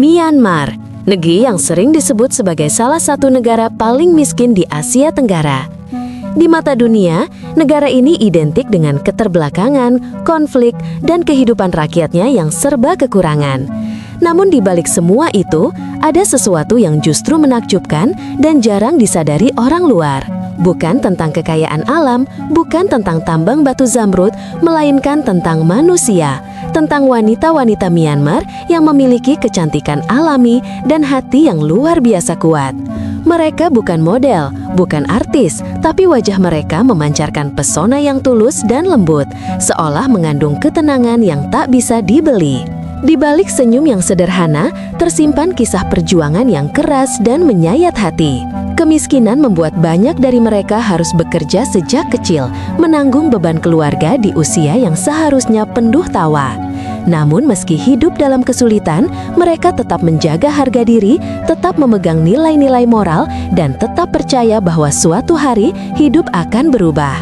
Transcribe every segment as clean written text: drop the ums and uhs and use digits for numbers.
Myanmar, negeri yang sering disebut sebagai salah satu negara paling miskin di Asia Tenggara. Di mata dunia, negara ini identik dengan keterbelakangan, konflik, dan kehidupan rakyatnya yang serba kekurangan. Namun di balik semua itu, ada sesuatu yang justru menakjubkan dan jarang disadari orang luar. Bukan tentang kekayaan alam, bukan tentang tambang batu zamrud, melainkan tentang manusia, tentang wanita-wanita Myanmar yang memiliki kecantikan alami dan hati yang luar biasa kuat. Mereka bukan model, bukan artis, tapi wajah mereka memancarkan pesona yang tulus dan lembut, seolah mengandung ketenangan yang tak bisa dibeli. Di balik senyum yang sederhana, tersimpan kisah perjuangan yang keras dan menyayat hati. Kemiskinan membuat banyak dari mereka harus bekerja sejak kecil, menanggung beban keluarga di usia yang seharusnya penuh tawa. Namun meski hidup dalam kesulitan, mereka tetap menjaga harga diri, tetap memegang nilai-nilai moral, dan tetap percaya bahwa suatu hari hidup akan berubah.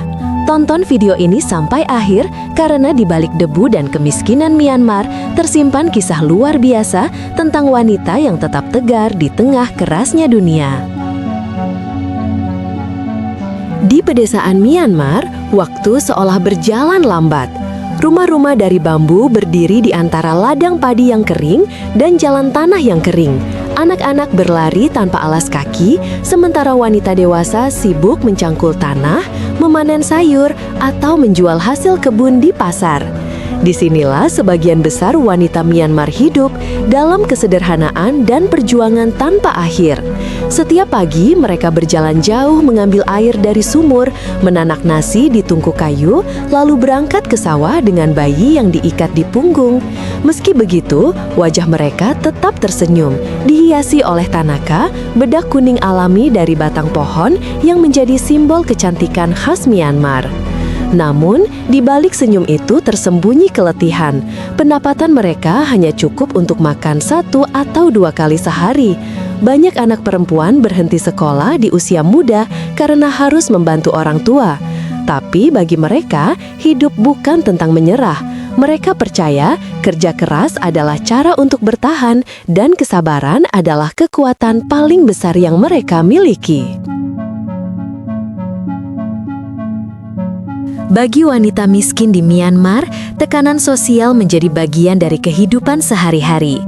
Tonton video ini sampai akhir karena di balik debu dan kemiskinan Myanmar tersimpan kisah luar biasa tentang wanita yang tetap tegar di tengah kerasnya dunia. Di pedesaan Myanmar, waktu seolah berjalan lambat. Rumah-rumah dari bambu berdiri di antara ladang padi yang kering dan jalan tanah yang kering. Anak-anak berlari tanpa alas kaki, sementara wanita dewasa sibuk mencangkul tanah, memanen sayur, atau menjual hasil kebun di pasar. Disinilah sebagian besar wanita Myanmar hidup dalam kesederhanaan dan perjuangan tanpa akhir. Setiap pagi mereka berjalan jauh mengambil air dari sumur, menanak nasi di tungku kayu, lalu berangkat ke sawah dengan bayi yang diikat di punggung. Meski begitu, wajah mereka tetap tersenyum, dihiasi oleh tanaka, bedak kuning alami dari batang pohon yang menjadi simbol kecantikan khas Myanmar. Namun, di balik senyum itu tersembunyi keletihan. Pendapatan mereka hanya cukup untuk makan 1 atau 2 kali sehari. Banyak anak perempuan berhenti sekolah di usia muda karena harus membantu orang tua. Tapi bagi mereka, hidup bukan tentang menyerah. Mereka percaya kerja keras adalah cara untuk bertahan dan kesabaran adalah kekuatan paling besar yang mereka miliki. Bagi wanita miskin di Myanmar, tekanan sosial menjadi bagian dari kehidupan sehari-hari.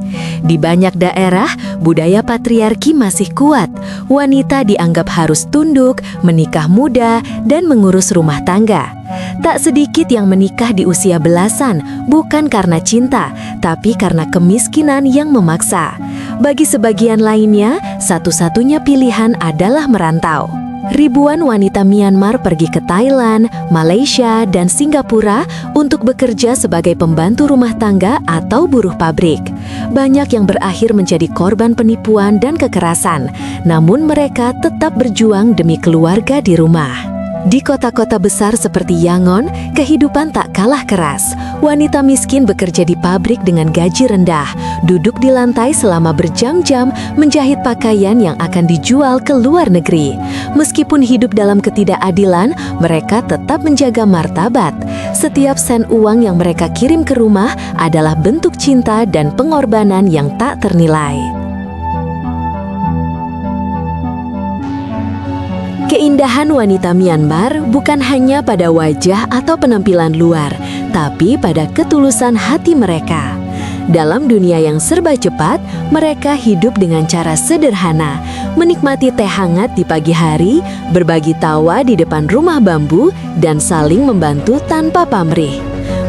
Di banyak daerah, budaya patriarki masih kuat. Wanita dianggap harus tunduk, menikah muda, dan mengurus rumah tangga. Tak sedikit yang menikah di usia belasan, bukan karena cinta, tapi karena kemiskinan yang memaksa. Bagi sebagian lainnya, satu-satunya pilihan adalah merantau. Ribuan wanita Myanmar pergi ke Thailand, Malaysia, dan Singapura untuk bekerja sebagai pembantu rumah tangga atau buruh pabrik. Banyak yang berakhir menjadi korban penipuan dan kekerasan, namun mereka tetap berjuang demi keluarga di rumah. Di kota-kota besar seperti Yangon, kehidupan tak kalah keras. Wanita miskin bekerja di pabrik dengan gaji rendah, duduk di lantai selama berjam-jam menjahit pakaian yang akan dijual ke luar negeri. Meskipun hidup dalam ketidakadilan, mereka tetap menjaga martabat. Setiap sen uang yang mereka kirim ke rumah adalah bentuk cinta dan pengorbanan yang tak ternilai. Keindahan wanita Myanmar bukan hanya pada wajah atau penampilan luar, tapi pada ketulusan hati mereka. Dalam dunia yang serba cepat, mereka hidup dengan cara sederhana, menikmati teh hangat di pagi hari, berbagi tawa di depan rumah bambu, dan saling membantu tanpa pamrih.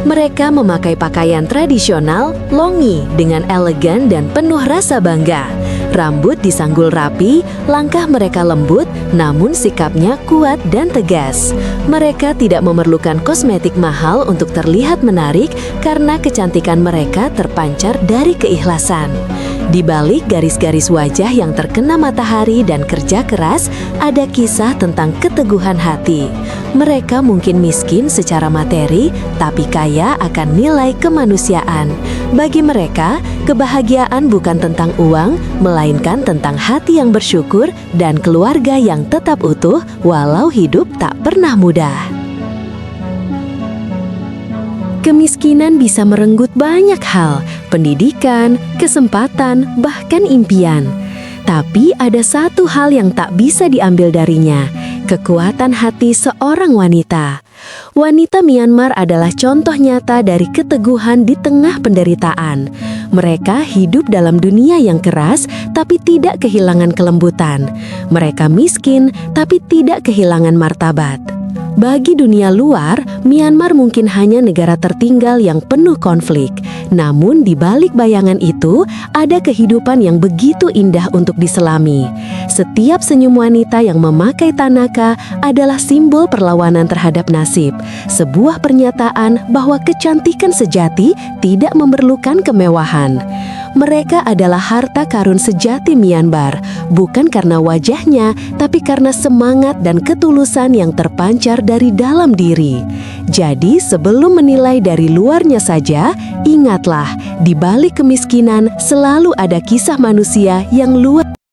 Mereka memakai pakaian tradisional, longi, dengan elegan dan penuh rasa bangga. Rambut disanggul rapi, langkah mereka lembut, namun sikapnya kuat dan tegas. Mereka tidak memerlukan kosmetik mahal untuk terlihat menarik karena kecantikan mereka terpancar dari keikhlasan. Di balik garis-garis wajah yang terkena matahari dan kerja keras, ada kisah tentang keteguhan hati. Mereka mungkin miskin secara materi, tapi kaya akan nilai kemanusiaan. Bagi mereka, kebahagiaan bukan tentang uang, melainkan tentang hati yang bersyukur dan keluarga yang tetap utuh walau hidup tak pernah mudah. Kemiskinan bisa merenggut banyak hal, pendidikan, kesempatan, bahkan impian. Tapi ada satu hal yang tak bisa diambil darinya, kekuatan hati seorang wanita. Wanita Myanmar adalah contoh nyata dari keteguhan di tengah penderitaan. Mereka hidup dalam dunia yang keras, tapi tidak kehilangan kelembutan. Mereka miskin, tapi tidak kehilangan martabat. Bagi dunia luar, Myanmar mungkin hanya negara tertinggal yang penuh konflik. Namun di balik bayangan itu, ada kehidupan yang begitu indah untuk diselami. Setiap senyum wanita yang memakai tanaka adalah simbol perlawanan terhadap nasib. Sebuah pernyataan bahwa kecantikan sejati tidak memerlukan kemewahan. Mereka adalah harta karun sejati Myanmar, bukan karena wajahnya, tapi karena semangat dan ketulusan yang terpancar dari dalam diri. Jadi, sebelum menilai dari luarnya saja, ingatlah, di balik kemiskinan selalu ada kisah manusia yang luar